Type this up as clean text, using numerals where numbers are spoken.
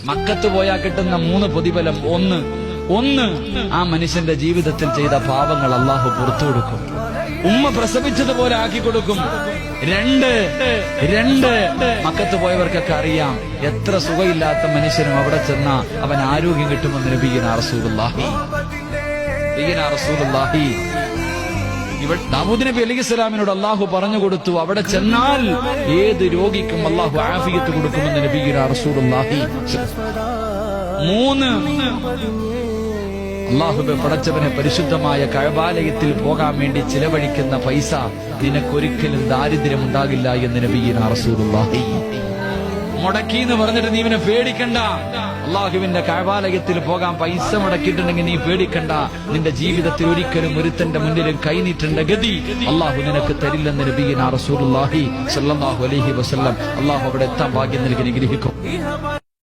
മക്കത്ത് പോയാൽ കിട്ടുന്ന 3 പ്രതിഫലം. ഒന്ന് ആ മനുഷ്യന്റെ ജീവിതത്തിൽ ചെയ്ത പാപങ്ങൾ അള്ളാഹു പുറത്തു കൊടുക്കും. ഉമ്മ പ്രസവിച്ചതുപോലെ ആക്കി കൊടുക്കും. 2 മക്കത്ത് പോയവർക്കൊക്കെ അറിയാം, എത്ര സുഖമില്ലാത്ത മനുഷ്യനും അവിടെ ചെന്ന അവൻ ആരോഗ്യം കിട്ടുമെന്ന് നബിയുനാ റസൂലുള്ളാഹി. ദാവൂദ് നബി അലൈഹിസ്സലാമിനോട് അള്ളാഹു പറഞ്ഞു കൊടുത്തു, അവിടെ ചെന്നാൽ ഏത് രോഗിക്കും അള്ളാഹു ആഫിയത്ത് കൊടുക്കുമെന്ന് നബിയുനാ റസൂലുള്ളാഹി. 3 അള്ളാഹുവേ പടച്ചവനെ പരിശുദ്ധമായ കഅബാലയത്തിൽ പോകാൻ വേണ്ടി ചിലവഴിക്കുന്ന പൈസ നിനക്കൊരിക്കലും ദാരിദ്ര്യം ഉണ്ടാകില്ല എന്ന് നബിയുനാ റസൂലുള്ളാഹി. മുടക്കി എന്ന് പറഞ്ഞിട്ട് നീ ഇവനെ പേടിക്കണ്ട. അള്ളാഹുവിന്റെ കഅബാലയത്തിൽ പോകാൻ പൈസ മുടക്കിയിട്ടുണ്ടെങ്കിൽ നീ പേടിക്കണ്ട. നിന്റെ ജീവിതത്തിൽ ഒരിക്കലും ഒരുത്തന്റെ മുന്നിലും കൈനീട്ടേണ്ട ഗതി അള്ളാഹു നിനക്ക് തരില്ലെന്ന് നബിയുനാ റസൂലുള്ളാഹി സ്വല്ലല്ലാഹു അലൈഹി വസല്ലം. അള്ളാഹു അവിടെ എത്താൻ ഭാഗ്യം നൽകി അനുഗ്രഹിക്കും.